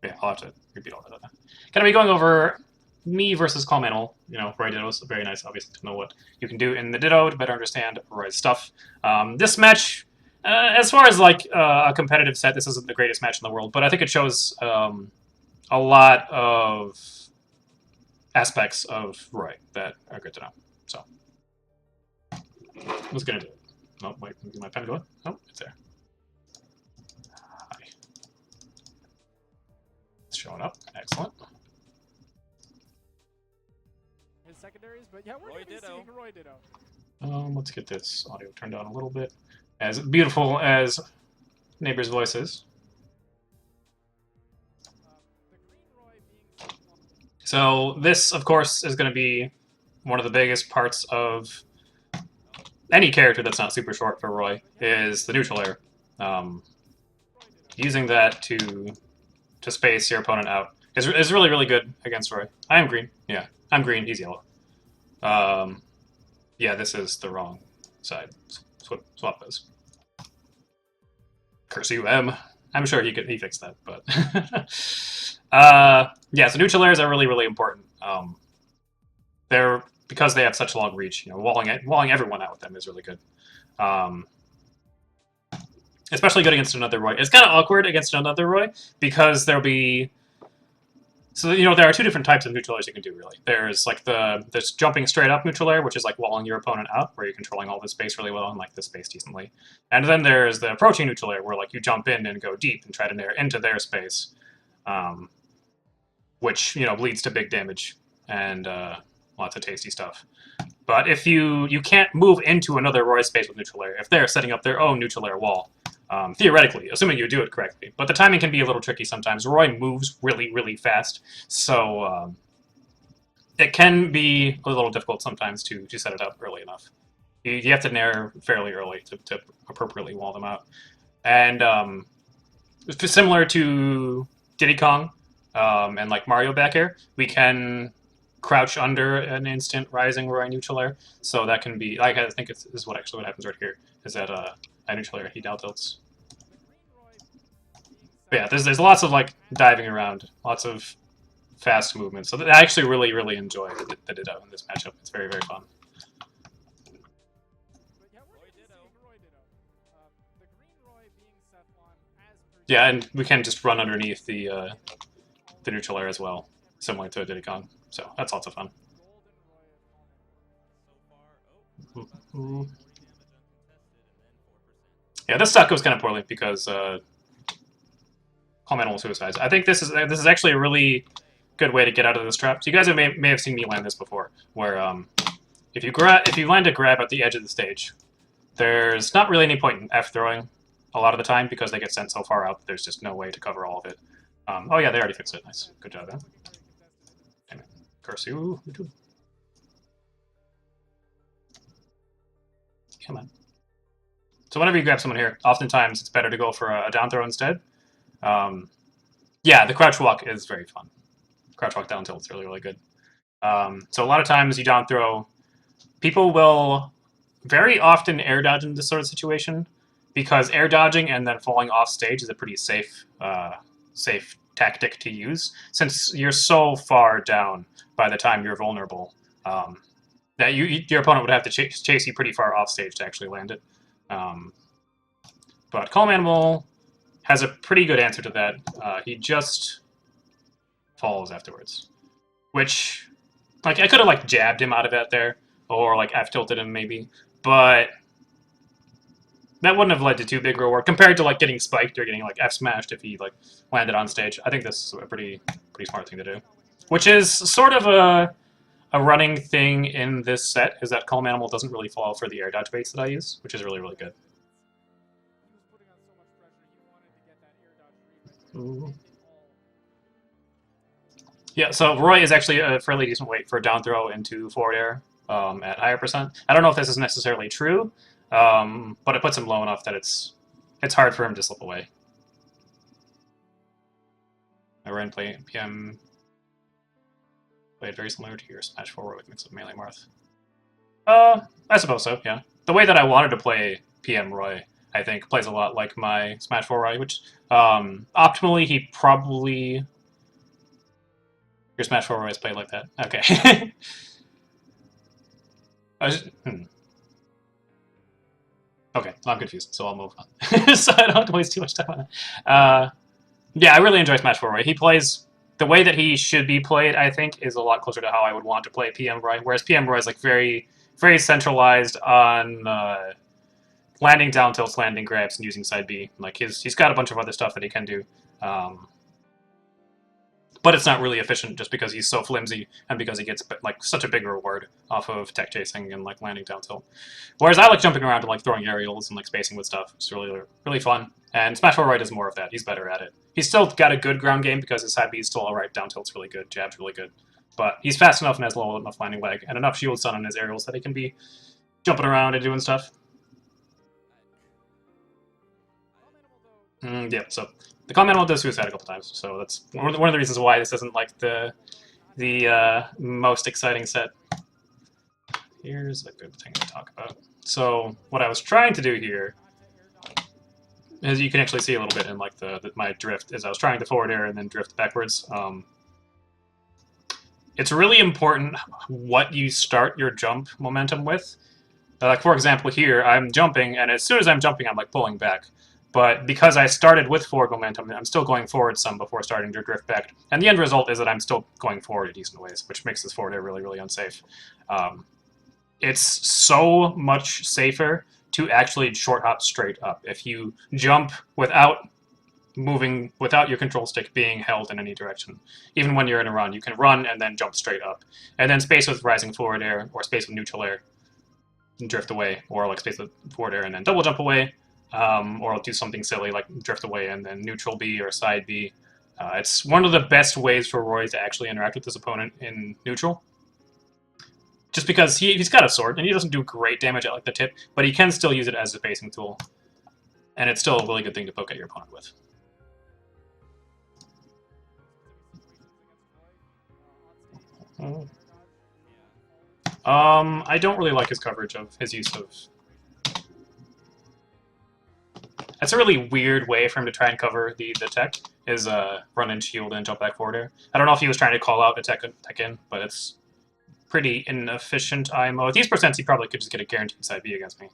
Yeah, I'll have to repeat all that. Gonna be going over me versus CalmAnimal. You know, Roy Ditto is very nice, obviously, to know what you can do in the Ditto to better understand Roy's stuff. This match, as far as like a competitive set, this isn't the greatest match in the world, but I think it shows a lot of aspects of Roy that are good to know. So, what's gonna do it? Oh, wait, is my pen going? Oh, it's there. Hi. It's showing up. Excellent. His secondaries, but yeah, we're going to be seeing Roy Ditto. Let's get this audio turned down a little bit. As beautiful as Neighbor's voice is. So this, of course, is going to be one of the biggest parts of any character that's not super short for Roy, is the neutral air. Using that to space your opponent out is really, really good against Roy. I am green. Yeah, I'm green. He's yellow. Yeah, this is the wrong side. Swap those. Curse you, M. I'm sure he fixed that, but yeah. So neutral airs are really, really important. They're because they have such long reach. You know, walling everyone out with them is really good. Especially good against another Roy. It's kind of awkward against another Roy because there'll be. So, you know, there are two different types of neutral airs you can do, really. There's, like, there's jumping straight up neutral air, which is, like, walling your opponent out, where you're controlling all the space really well and, like, the space decently. And then there's the approaching neutral air, where, like, you jump in and go deep and try to nair into their space, which, you know, leads to big damage and lots of tasty stuff. But if you can't move into another Roy space with neutral air, if they're setting up their own neutral air wall, theoretically, assuming you do it correctly. But the timing can be a little tricky sometimes. Roy moves really, really fast, so it can be a little difficult sometimes to set it up early enough. You have to nair fairly early to appropriately wall them out. And similar to Diddy Kong and like Mario back air, we can crouch under an instant rising Roy neutral air, so that can be, like, I think this is what happens right here, is that I neutral air, he down tilts. But yeah, there's lots of like diving around, lots of fast movement. So I actually really, really enjoy the Ditto in this matchup. It's very, very fun. Yeah, and we can just run underneath the neutral air as well, similar to Diddy Kong. So that's lots of fun. Yeah, this stock goes kind of poorly because CalmAnimal suicides. I think this is actually a really good way to get out of this trap. So you guys may have seen me land this before, where if you land a grab at the edge of the stage, there's not really any point in F throwing a lot of the time because they get sent so far out that there's just no way to cover all of it. Oh yeah, they already fixed it. Nice, good job, man. Damn it, curse you. Come on. So whenever you grab someone here, oftentimes it's better to go for a down throw instead. Yeah, the crouch walk is very fun. Crouch walk down tilt is really, really good. So a lot of times you down throw, people will very often air dodge in this sort of situation because air dodging and then falling off stage is a pretty safe tactic to use since you're so far down by the time you're vulnerable that your opponent would have to chase you pretty far off stage to actually land it. But CalmAnimal has a pretty good answer to that. He just falls afterwards, which, like, I could have like jabbed him out of that there, or like F tilted him maybe, but that wouldn't have led to too big reward compared to like getting spiked or getting like F smashed if he like landed on stage. I think this is a pretty smart thing to do, which is sort of a running thing in this set, is that CalmAnimal doesn't really fall for the air dodge baits that I use, which is really, really good. Ooh. Yeah, so Roy is actually a fairly decent weight for down throw into forward air at higher percent. I don't know if this is necessarily true, but it puts him low enough that it's hard for him to slip away. I ran play PM played very similar to your Smash4 with mix of melee Marth. I suppose so, yeah. The way that I wanted to play PM Roy, I think, plays a lot like my Smash4 Roy, which optimally he probably Your Smash4 always played like that. Okay. Okay, I'm confused, so I'll move on. So I don't have to waste too much time on it. Yeah, I really enjoy Smash4 Roy. He plays the way that he should be played, I think, is a lot closer to how I would want to play PM Roy. Whereas PM Roy is like very, very centralized on landing down tilts, landing grabs, and using side B. Like he's got a bunch of other stuff that he can do. But it's not really efficient just because he's so flimsy and because he gets like such a big reward off of tech chasing and like landing down tilt. Whereas I like jumping around and like throwing aerials and like spacing with stuff. It's really fun. And Smash4 Right does more of that. He's better at it. He's still got a good ground game because his side B is still alright. Down tilt's really good. Jab's really good. But he's fast enough and has low enough landing leg and enough shield stun on his aerials that he can be jumping around and doing stuff. Yeah, so the CalmAnimal does suicide a couple times, so that's one of the reasons why this isn't like the most exciting set. Here's a good thing to talk about. So what I was trying to do here, as you can actually see a little bit in like my drift, is I was trying to forward air and then drift backwards. It's really important what you start your jump momentum with. Like for example here, I'm jumping, and as soon as I'm jumping, I'm like pulling back. But because I started with forward momentum, I'm still going forward some before starting to drift back. And the end result is that I'm still going forward a decent ways, which makes this forward air really, really unsafe. It's so much safer to actually short hop straight up. If you jump without moving, without your control stick being held in any direction, even when you're in a run, you can run and then jump straight up. And then space with rising forward air, or space with neutral air, and drift away, or like space with forward air and then double jump away. Or I'll do something silly like drift away and then neutral B or side B. It's one of the best ways for Roy to actually interact with his opponent in neutral. Just because he's got a sword, and he doesn't do great damage at like the tip, but he can still use it as a spacing tool. And it's still a really good thing to poke at your opponent with. I don't really like his coverage of his use of... That's a really weird way for him to try and cover the tech, is run and shield and jump back forward air. I don't know if he was trying to call out a tech in, but it's pretty inefficient IMO. At these percents, he probably could just get a guaranteed side B against me.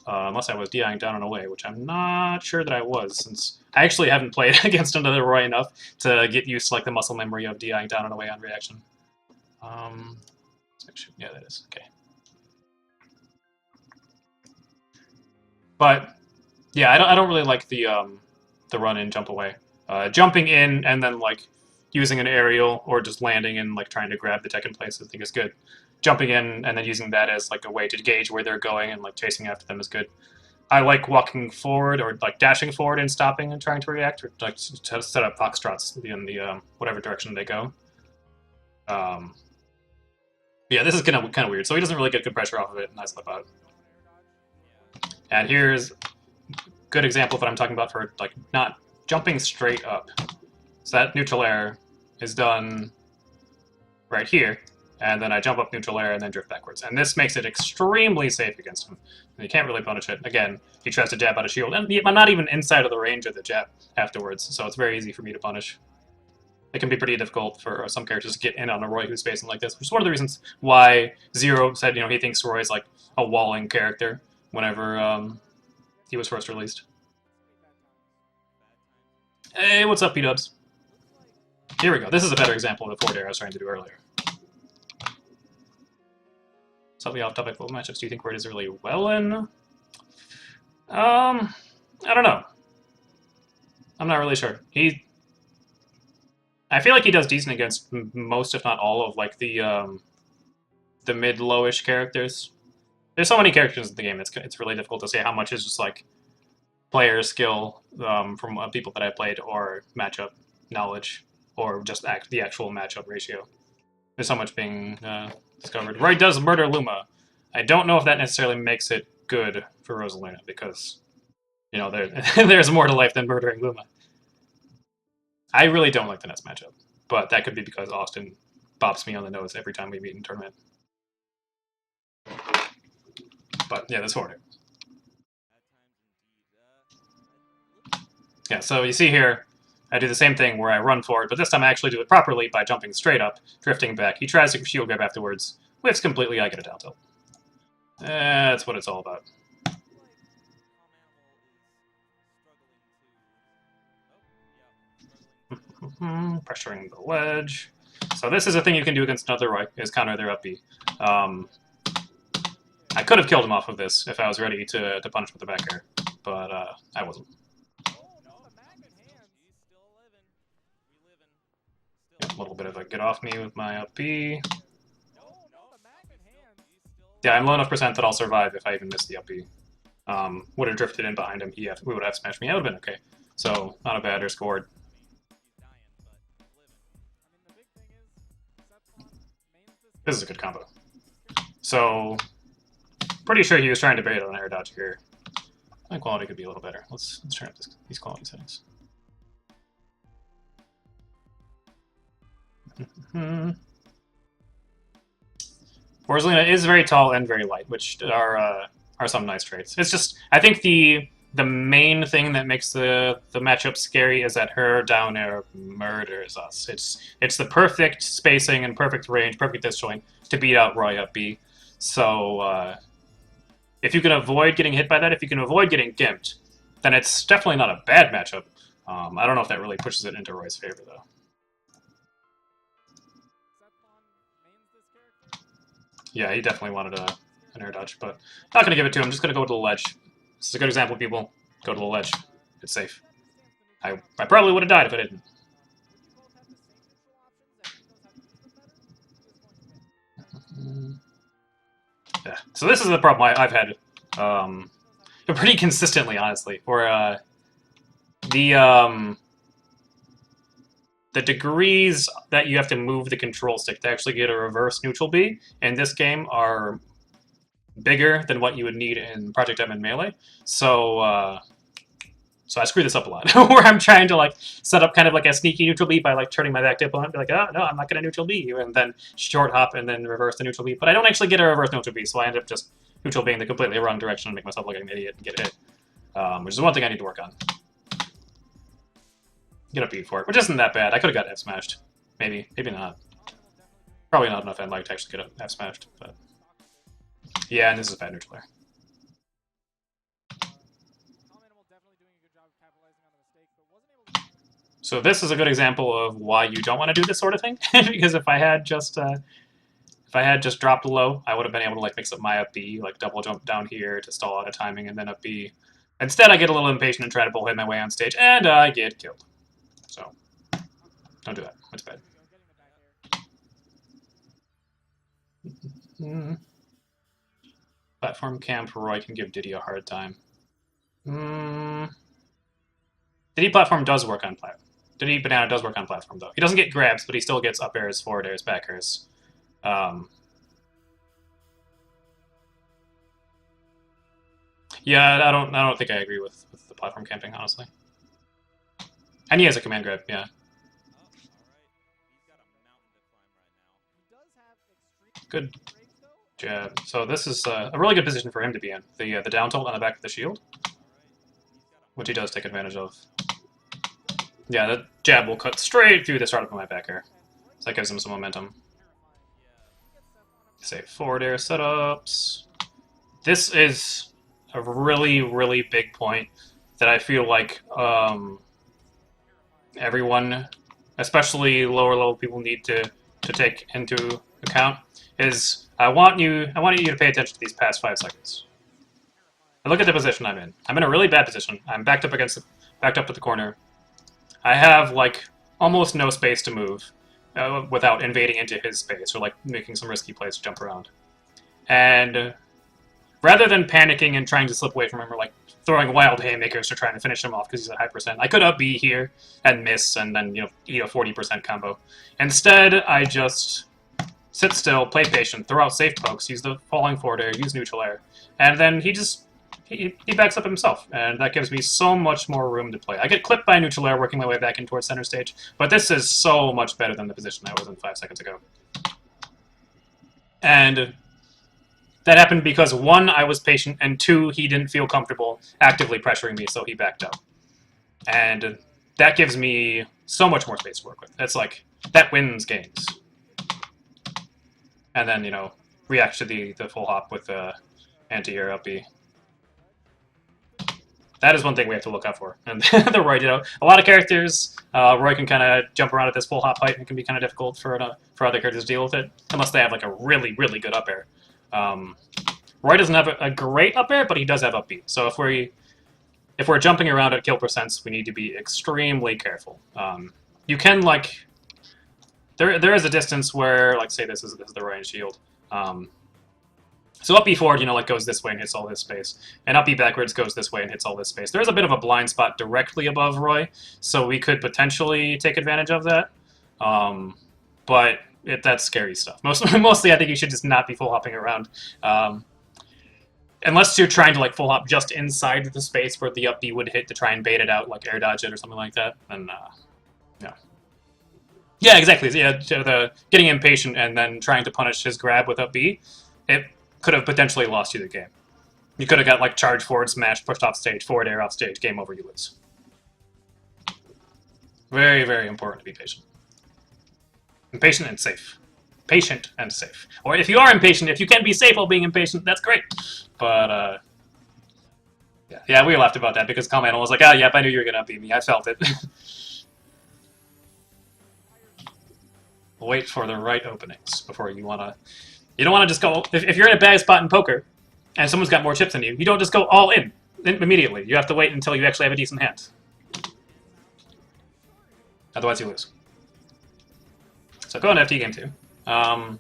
Unless I was DIing down and away, which I'm not sure that I was, since I actually haven't played against another Roy enough to get used to like the muscle memory of DIing down and away on reaction. Yeah, that is, okay. But yeah, I don't really like the run in, jump away. Jumping in and then like using an aerial or just landing and like trying to grab the tech in place, I think is good. Jumping in and then using that as like a way to gauge where they're going and like chasing after them is good. I like walking forward or like dashing forward and stopping and trying to react, or like to set up foxtrots in the whatever direction they go. Yeah, this is kind of weird. So he doesn't really get good pressure off of it, and I slip out. And here's good example of what I'm talking about for like not jumping straight up. So that neutral air is done right here, and then I jump up neutral air and then drift backwards. And this makes it extremely safe against him. And you can't really punish it. Again, he tries to jab out a shield, and I'm not even inside of the range of the jab afterwards, so it's very easy for me to punish. It can be pretty difficult for some characters to get in on a Roy who's spacing like this, which is one of the reasons why Zero said, you know, he thinks Roy is like a walling character whenever he was first released. Hey, what's up, P-dubs? Here we go. This is a better example of the forward air I was trying to do earlier. Slightly off topic, what matchups do you think Roy does really well in? I don't know. I'm not really sure. I feel like he does decent against most, if not all, of like the mid-lowish characters. There's so many characters in the game, it's really difficult to say how much is just like player skill from people that I played, or matchup knowledge, or just the actual matchup ratio. There's so much being discovered. Roy does murder Luma. I don't know if that necessarily makes it good for Rosalina, because, you know, there's more to life than murdering Luma. I really don't like the Nets matchup, but that could be because Austin bops me on the nose every time we meet in tournament. But yeah, this forward. Yeah, so you see here, I do the same thing where I run forward, but this time I actually do it properly by jumping straight up, drifting back. He tries to shield grab afterwards, whiffs completely, I get a down tilt. That's what it's all about. Pressuring the ledge. So this is a thing you can do against another Roy, is counter their up B. I could have killed him off of this if I was ready to punish with the back air, but I wasn't. A little bit of a get off me with my up B. Yeah, I'm low enough percent that I'll survive if I even miss the up B. Would have drifted in behind him, we would have smashed me. I would have been okay. So, not a bad or scored. This is a good combo. So, pretty sure he was trying to bait on air dodge here. My quality could be a little better. Let's turn up these quality settings. Forzelina is very tall and very light, which are some nice traits. It's just, I think the main thing that makes the matchup scary is that her down air murders us. It's the perfect spacing and perfect range, perfect disjoint to beat out Roy up B. So if you can avoid getting hit by that, if you can avoid getting gimped, then it's definitely not a bad matchup. I don't know if that really pushes it into Roy's favor, though. Yeah, he definitely wanted an air dodge, but not going to give it to him. I'm just going to go to the ledge. This is a good example, people. Go to the ledge. It's safe. I probably would have died if I didn't. Yeah. So this is the problem I've had pretty consistently, honestly, where the degrees that you have to move the control stick to actually get a reverse neutral B in this game are bigger than what you would need in Project M and Melee. So so I screw this up a lot, where I'm trying to like set up kind of like a sneaky neutral B by like turning my back to opponent, be like, oh no, I'm not gonna neutral B, and then short hop and then reverse the neutral B. But I don't actually get a reverse neutral B, so I end up just neutral being the completely wrong direction and make myself look like an idiot and get hit, which is one thing I need to work on. Get a beat for it, which isn't that bad. I could have got F smashed. Maybe not. Probably not enough end lag to actually get F smashed, but yeah, and this is a bad neutral air. So this is a good example of why you don't want to do this sort of thing, because if I had just dropped low, I would have been able to like mix up my up B, like double jump down here to stall out of timing, and then up B. Instead, I get a little impatient and try to bullhead my way on stage, and I get killed. So don't do that. It's bad. Platform camp Roy can give Diddy a hard time. Diddy platform does work on platform. Diddy banana does work on platform though. He doesn't get grabs, but he still gets up airs, forward airs, back airs. Yeah, I don't think I agree with the platform camping, honestly. And he has a command grab, yeah. Good jab. So this is a really good position for him to be in. The down tilt on the back of the shield, which he does take advantage of. Yeah, the jab will cut straight through the startup of my back air. So that gives him some momentum. Say forward air setups. This is a really, really big point that I feel like everyone, especially lower level people, need to take into account. Is I want you to pay attention to these past 5 seconds. And look at the position I'm in. I'm in a really bad position. I'm backed up at the corner. I have like almost no space to move without invading into his space or like making some risky plays to jump around. And rather than panicking and trying to slip away from him or like throwing wild haymakers to try and finish him off because he's at high percent, I could up B here and miss and then eat a 40% combo. Instead, I just sit still, play patient, throw out safe pokes, use the falling forward air, use neutral air, and then he backs up himself, and that gives me so much more room to play. I get clipped by neutral air working my way back in towards center stage, but this is so much better than the position I was in 5 seconds ago. And that happened because 1, I was patient, and 2, he didn't feel comfortable actively pressuring me, so he backed up. And that gives me so much more space to work with. It's like, that wins games. And then, you know, react to the full hop with the anti-air up B. That is one thing we have to look out for. And the Roy Ditto. A lot of characters, Roy can kind of jump around at this full hop height, and it can be kind of difficult for other characters to deal with it, unless they have like a really, really good up air. Roy doesn't have a great up air, but he does have up B. So if we're jumping around at kill percents, we need to be extremely careful. You can like there is a distance where, like, say this is the Roy and shield. So up B forward, you know, like, goes this way and hits all this space. And up B backwards goes this way and hits all this space. There is a bit of a blind spot directly above Roy, so we could potentially take advantage of that. But that's scary stuff. Mostly, I think you should just not be full hopping around. Unless you're trying to, like, full hop just inside the space where the up B would hit to try and bait it out, like air dodge it or something like that, then, yeah. Yeah, exactly. Yeah, the getting impatient and then trying to punish his grab with up B, it could have potentially lost you the game. You could have got, like, charge forward smash, pushed off stage, forward air off stage, game over, you lose. Very, very important to be patient. Impatient and safe. Patient and safe. Or if you are impatient, if you can be safe while being impatient, that's great. But, yeah, we laughed about that because CalmAnimal was like, oh, yep, I knew you were going to beat me. I felt it. Wait for the right openings before you want to... You don't want to just go... If you're in a bad spot in poker, and someone's got more chips than you don't just go all in immediately. You have to wait until you actually have a decent hand. Otherwise, you lose. So go into FT game 2.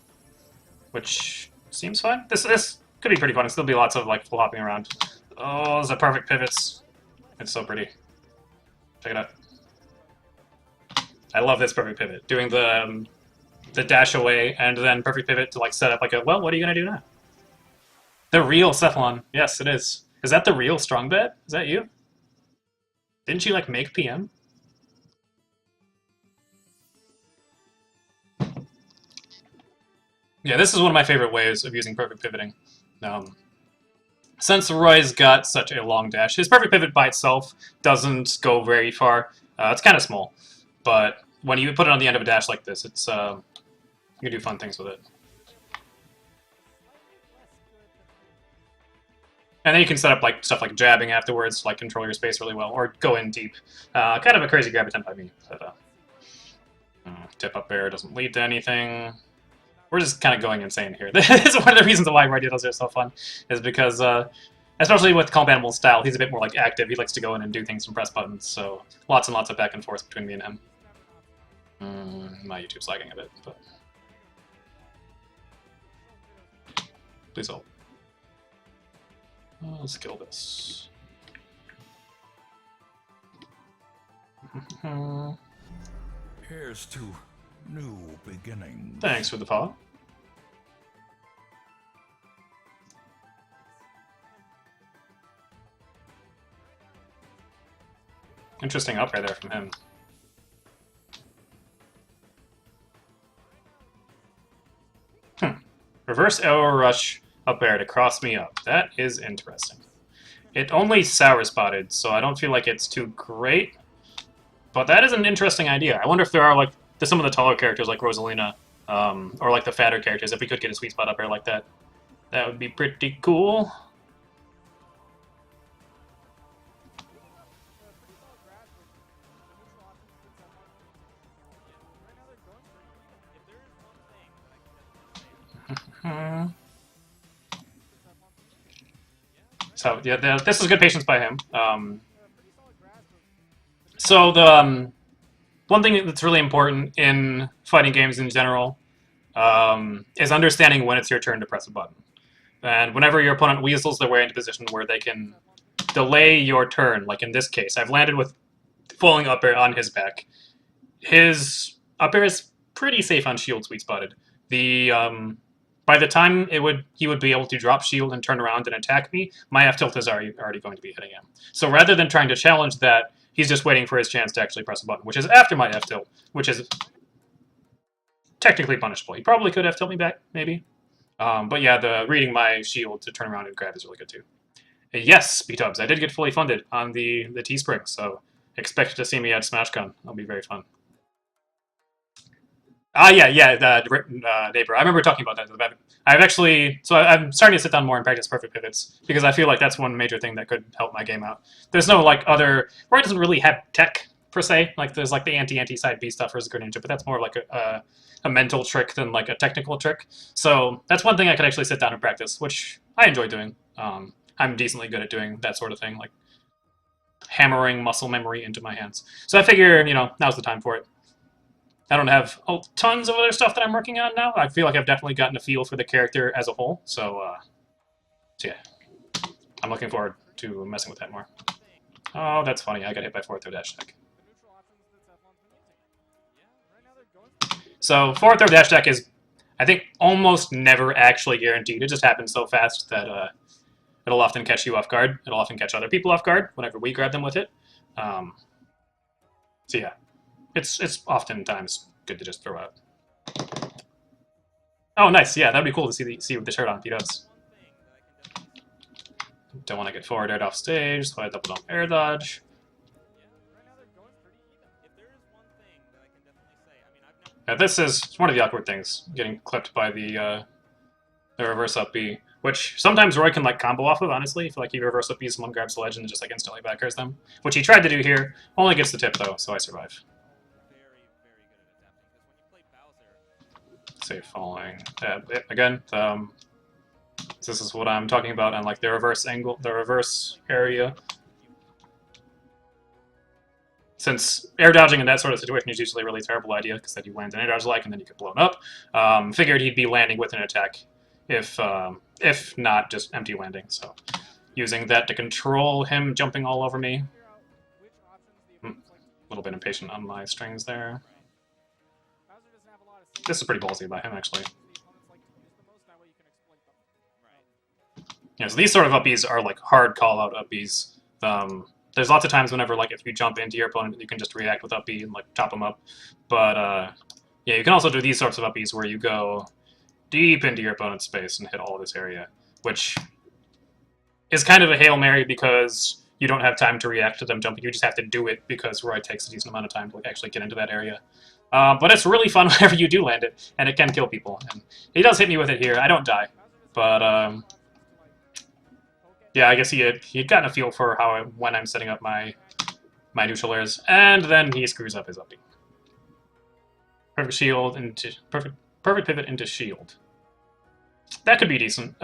Which seems fine. This could be pretty fun. It'll still be lots of, like, full hopping around. Oh, those are perfect pivots. It's so pretty. Check it out. I love this perfect pivot. Doing the dash away and then perfect pivot to, like, set up like a, well, what are you going to do now? The real Cephalon. Yes, it is. Is that the real strong bet? Is that you? Didn't you, like, make PM? Yeah, this is one of my favorite ways of using perfect pivoting. Since Roy's got such a long dash, his perfect pivot by itself doesn't go very far. It's kind of small, but when you put it on the end of a dash like this, it's you can do fun things with it. And then you can set up like stuff like jabbing afterwards, like control your space really well, or go in deep. Kind of a crazy grab attempt by me, but tip up air doesn't lead to anything. We're just kind of going insane here. This is one of the reasons why Roy Dittos are so fun, is because, especially with CalmAnimal's style, he's a bit more like active. He likes to go in and do things and press buttons, so lots and lots of back and forth between me and him. My YouTube's lagging a bit, but... Please hold. Let's kill this. Here's to new beginnings. Thanks for the follow. Interesting up right there from him. Reverse arrow rush up air to cross me up. That is interesting. It only sour spotted, so I don't feel like it's too great. But that is an interesting idea. I wonder if there are, like, some of the taller characters like Rosalina, or like the fatter characters, if we could get a sweet spot up air like that. That would be pretty cool. So yeah, this is good patience by him. So the one thing that's really important in fighting games in general is understanding when it's your turn to press a button. And whenever your opponent weasels their way into a position where they can delay your turn, like in this case, I've landed with falling up air on his back. His up air is pretty safe on shield sweet spotted. By the time he would be able to drop shield and turn around and attack me, my F tilt is already going to be hitting him. So rather than trying to challenge that, he's just waiting for his chance to actually press a button, which is after my F tilt, which is technically punishable. He probably could F tilt me back, maybe. But yeah, the reading my shield to turn around and grab is really good too. Yes, B-Tubs, I did get fully funded on the Teespring, so expect to see me at SmashCon. That'll be very fun. Ah, yeah, neighbor. I remember talking about that. I've actually, so I'm starting to sit down more and practice perfect pivots because I feel like that's one major thing that could help my game out. There's no like other, Roy doesn't really have tech per se. Like there's like the anti side B stuff versus Greninja, but that's more like a mental trick than like a technical trick. So that's one thing I could actually sit down and practice, which I enjoy doing. I'm decently good at doing that sort of thing, like hammering muscle memory into my hands. So I figure, now's the time for it. I don't have tons of other stuff that I'm working on now. I feel like I've definitely gotten a feel for the character as a whole. So yeah, I'm looking forward to messing with that more. Oh, that's funny. I got hit by forward throw dash deck. So forward throw dash deck is, I think, almost never actually guaranteed. It just happens so fast that it'll often catch you off guard. It'll often catch other people off guard whenever we grab them with it. So yeah. It's oftentimes good to just throw out. Oh, nice. Yeah, that'd be cool to see with the shirt on if he does. Don't want to get forward aired off stage, so I double jump air dodge. Yeah, this is one of the awkward things, getting clipped by the reverse up B, which sometimes Roy can like combo off of, honestly. If like he reverse up B, someone grabs the ledge and just like instantly back airs them. Which he tried to do here. Only gets the tip though, so I survive. Safe falling. Again, this is what I'm talking about on like the reverse angle, the reverse area. Since air dodging in that sort of situation is usually a really terrible idea, because then you land an air dodge like and then you get blown up. Figured he'd be landing with an attack, if not just empty landing. So using that to control him jumping all over me. A little bit impatient on my strings there. This is pretty ballsy by him, actually. Yeah, so these sort of uppies are like hard call-out uppies. There's lots of times whenever, like, if you jump into your opponent, you can just react with up B and, like, chop them up. But, yeah, you can also do these sorts of uppies where you go deep into your opponent's space and hit all of this area, which is kind of a Hail Mary because you don't have time to react to them jumping. You just have to do it because Roy takes a decent amount of time to like, actually get into that area. But it's really fun whenever you do land it, and it can kill people. And he does hit me with it here. I don't die. But, yeah, I guess he had gotten a feel for when I'm setting up my neutral airs, and then he screws up his up B. Perfect shield into perfect pivot into shield. That could be decent.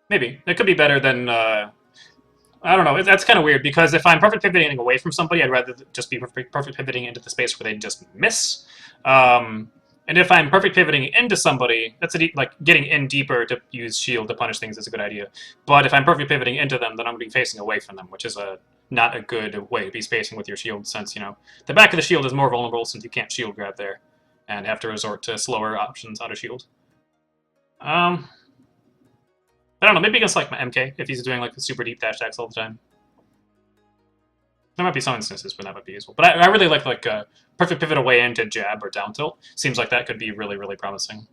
Maybe it could be better than. I don't know. That's kind of weird because if I'm perfect pivoting away from somebody, I'd rather just be perfect pivoting into the space where they just miss. And if I'm perfect pivoting into somebody, that's like getting in deeper to use shield to punish things is a good idea. But if I'm perfect pivoting into them, then I'm going to be facing away from them, which is not a good way to be spacing with your shield since, the back of the shield is more vulnerable since you can't shield grab there and have to resort to slower options out of shield. I don't know, maybe against like my MK, if he's doing like the super deep dash attacks all the time. There might be some instances where that would be useful. But I really like perfect pivot away into jab or down tilt. Seems like that could be really, really promising.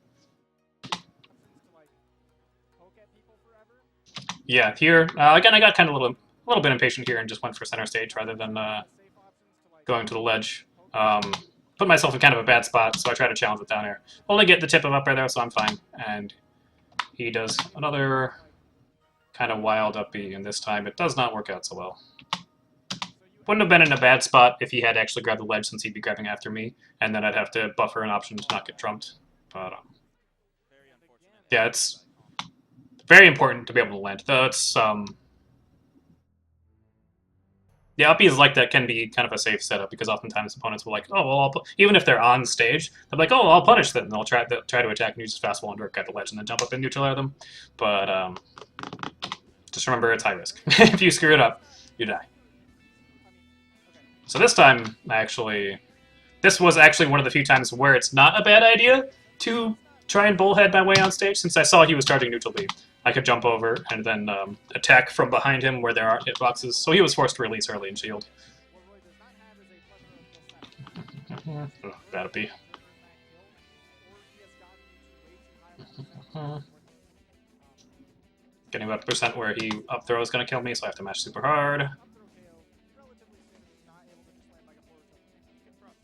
Yeah, here, again, I got kind of a little bit impatient here and just went for center stage rather than going to the ledge. Put myself in kind of a bad spot, so I try to challenge with down air. Only get the tip of up air there, so I'm fine. And he does another kind of wild up B, and this time it does not work out so well. Wouldn't have been in a bad spot if he had actually grabbed the ledge since he'd be grabbing after me, and then I'd have to buffer an option to not get trumped. But, yeah, it's very important to be able to land. Though it's, yeah, up Bs like that can be kind of a safe setup because oftentimes opponents will like, oh, well, even if they're on stage, they're like, oh, I'll punish them, and they'll try to attack and use fast wall and grab the ledge and then jump up and neutral air them. But, just remember it's high risk. If you screw it up, you die. So this time, this was actually one of the few times where it's not a bad idea to try and bullhead my way on stage, since I saw he was charging neutral B. I could jump over and then attack from behind him where there aren't hitboxes, so he was forced to release early in shield. Oh, that'll be. Getting about the percent where he up throw is going to kill me, so I have to mash super hard.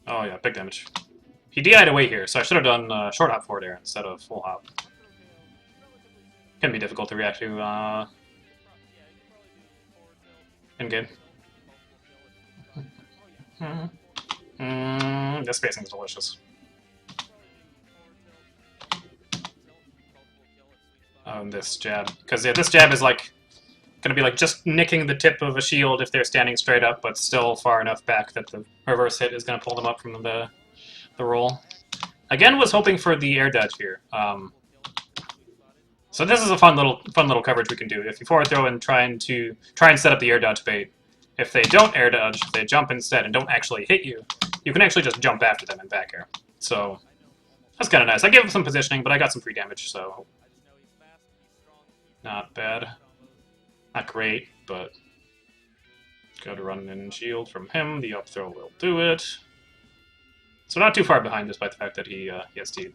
Oh yeah, big damage. He DI'd away here, so I should have done short hop forward air instead of full hop. Can be difficult to react to in game. This spacing is delicious. This jab, because yeah, this jab is like gonna be like just nicking the tip of a shield if they're standing straight up, but still far enough back that the reverse hit is gonna pull them up from the roll. Again, was hoping for the air dodge here. So this is a fun little coverage we can do. If you forward throw and try and set up the air dodge bait, if they don't air dodge, if they jump instead and don't actually hit you, you can actually just jump after them and back air. So that's kind of nice. I gave him some positioning, but I got some free damage, so not bad. Not great, but good run and shield from him. The up throw will do it. So not too far behind, despite the fact that he has T.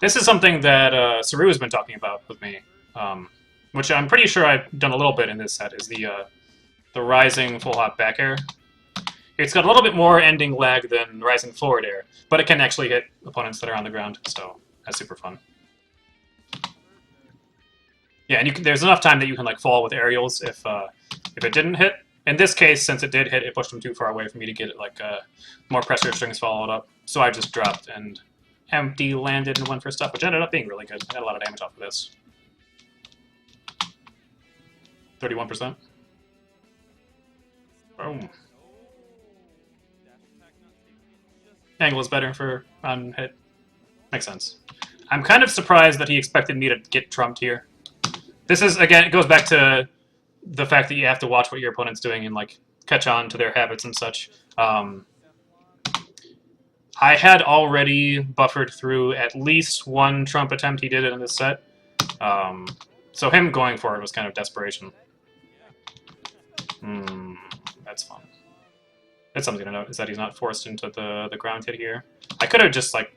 This is something that Saru has been talking about with me, which I'm pretty sure I've done a little bit in this set, is the rising full hop back air. It's got a little bit more ending lag than rising forward air, but it can actually hit opponents that are on the ground, so that's super fun. Yeah, and there's enough time that you can like fall with aerials if it didn't hit. In this case, since it did hit, it pushed him too far away for me to get it like more pressure strings followed up. So I just dropped and empty landed and went for stuff, which ended up being really good. I got a lot of damage off of this. 31%. Boom. Angle is better for on hit. Makes sense. I'm kind of surprised that he expected me to get trumped here. This is, again, it goes back to the fact that you have to watch what your opponent's doing and like catch on to their habits and such. I had already buffered through at least one trump attempt he did it in this set. So him going for it was kind of desperation. That's fun. That's something to note, is that he's not forced into the ground hit here. I could have just like,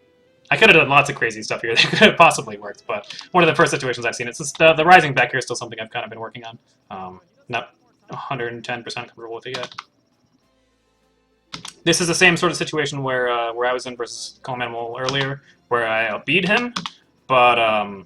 I could have done lots of crazy stuff here that could have possibly worked, but one of the first situations I've seen, it's just, the rising back here is still something I've kind of been working on. Not 110% comfortable with it yet. This is the same sort of situation where I was in versus CalmAnimal earlier, where I outbeat him, but I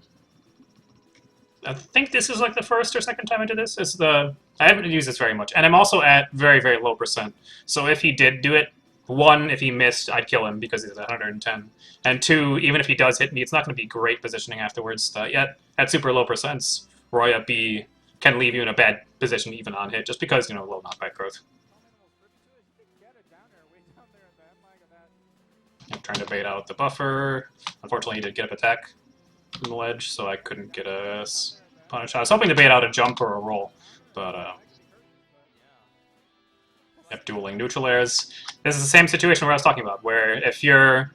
think this is like the first or second time I did this. I haven't used this very much, and I'm also at very, very low percent. So if he did do it, one, if he missed, I'd kill him because he's at 110. And two, even if he does hit me, it's not going to be great positioning afterwards. Yet, at super low percents, Roy up B can leave you in a bad position even on hit, just because, you know, low knockback growth. I'm trying to bait out the buffer. Unfortunately, he did get up attack from the ledge, so I couldn't get a punish. I was hoping to bait out a jump or a roll, but yep, dueling neutral airs. This is the same situation where I was talking about, where if you're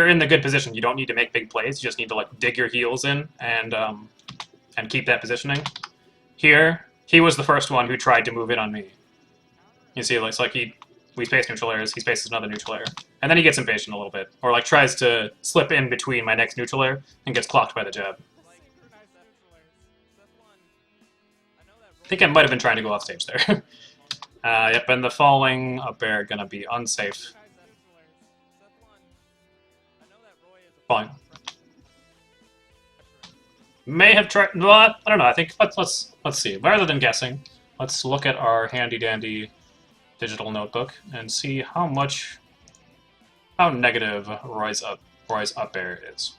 in the good position, you don't need to make big plays. You just need to like dig your heels in and keep that positioning. Here, he was the first one who tried to move in on me. You see, it's like we space neutral airs, he spaces another neutral air, and then he gets impatient a little bit, or like tries to slip in between my next neutral air and gets clocked by the jab. I think I might have been trying to go off stage there. Yep, and the falling up air gonna be unsafe. Fine. May have tried. Well, I don't know. I think let's see. Rather than guessing, let's look at our handy dandy digital notebook and see how negative Roy's up air is.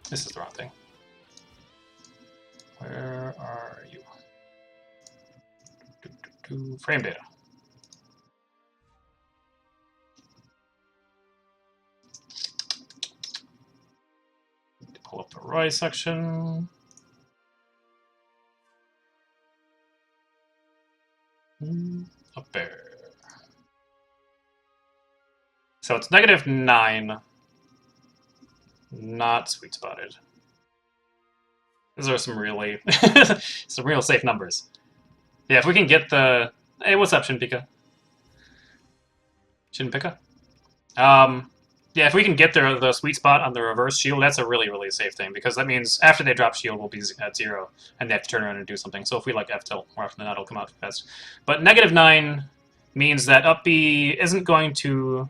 This is the wrong thing. Where are you? Frame data. Pull up the Roy section. Up there. So it's -9. Not sweet spotted. These are some really some real safe numbers. Yeah, if we can get the... Hey, what's up, Shinpika? Shinpika? Yeah, if we can get the sweet spot on the reverse shield, that's a really, really safe thing, because that means after they drop shield, we'll be at 0, and they have to turn around and do something. So if we like F-tilt, more often than not, it'll come out fast. But -9 means that up B isn't going to...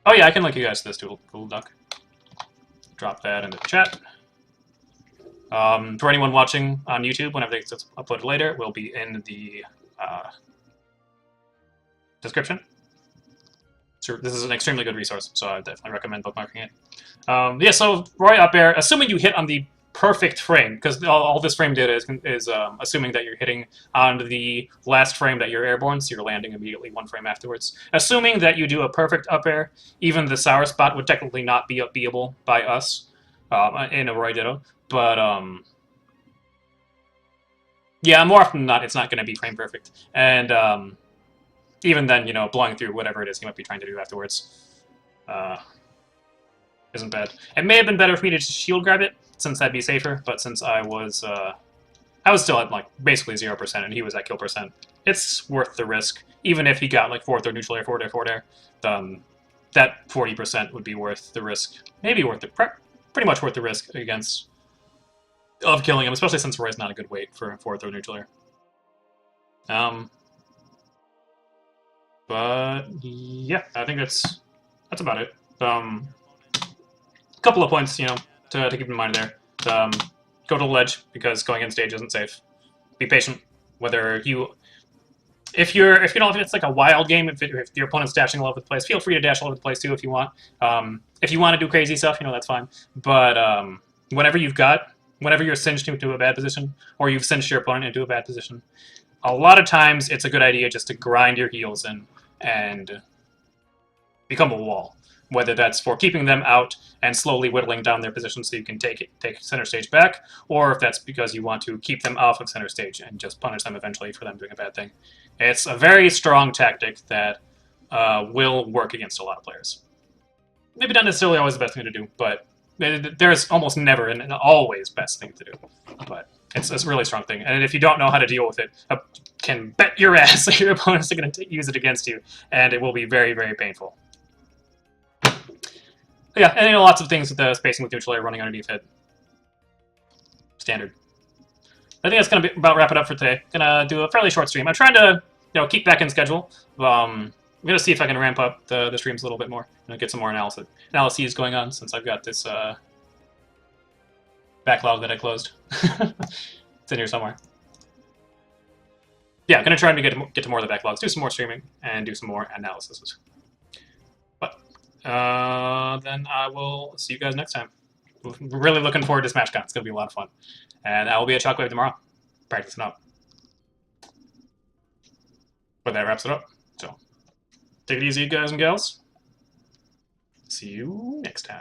Oh yeah, I can link you guys to this Doodle Duck. Drop that in the chat. For anyone watching on YouTube, whenever it's uploaded later, it will be in the description. So this is an extremely good resource, so I definitely recommend bookmarking it. Yeah, so Roy up air, assuming you hit on the perfect frame, because all this frame data is assuming that you're hitting on the last frame that you're airborne, so you're landing immediately one frame afterwards. Assuming that you do a perfect up air, even the sour spot would technically not be upbeable by us in a Roy Ditto, but yeah, more often than not, it's not going to be frame perfect. And even then, you know, blowing through whatever it is he might be trying to do afterwards isn't bad. It may have been better for me to just shield grab it, since that'd be safer, but since I was still at, like, basically 0%, and he was at kill percent, it's worth the risk. Even if he got, like, 4th or neutral air, forward air, forward air, that 40% would be worth the risk. Maybe worth the... pretty much worth the risk of killing him, especially since Roy's not a good weight for 4th or neutral air. But yeah, I think that's about it. Couple of points, you know, to keep in mind there. Go to the ledge, because going in stage isn't safe. Be patient. Whether you, if it's like a wild game, if your opponent's dashing all over the place, feel free to dash all over the place too if you want. If you want to do crazy stuff, you know, that's fine. But whenever you're cinched into a bad position, or you've cinched your opponent into a bad position, a lot of times it's a good idea just to grind your heels in and become a wall. Whether that's for keeping them out and slowly whittling down their position so you can take center stage back, or if that's because you want to keep them off of center stage and just punish them eventually for them doing a bad thing. It's a very strong tactic that will work against a lot of players. Maybe not necessarily always the best thing to do, but there's almost never an always best thing to do. But it's a really strong thing. And if you don't know how to deal with it, can bet your ass that your opponents are going to use it against you, and it will be very, very painful. But yeah, and you know, lots of things with the spacing with neutral air running underneath it. Standard. I think that's going to about wrap it up for today. Gonna do a fairly short stream. I'm trying to, you know, keep back in schedule. I'm gonna see if I can ramp up the streams a little bit more. Get some more analyses going on, since I've got this backlog that I closed. It's in here somewhere. Yeah, I'm gonna try and get to more of the backlogs, do some more streaming, and do some more analysis. But then I will see you guys next time. Really looking forward to SmashCon. It's gonna be a lot of fun, and I will be at Shockwave tomorrow, practicing up. But that wraps it up. So take it easy, guys and gals. See you next time.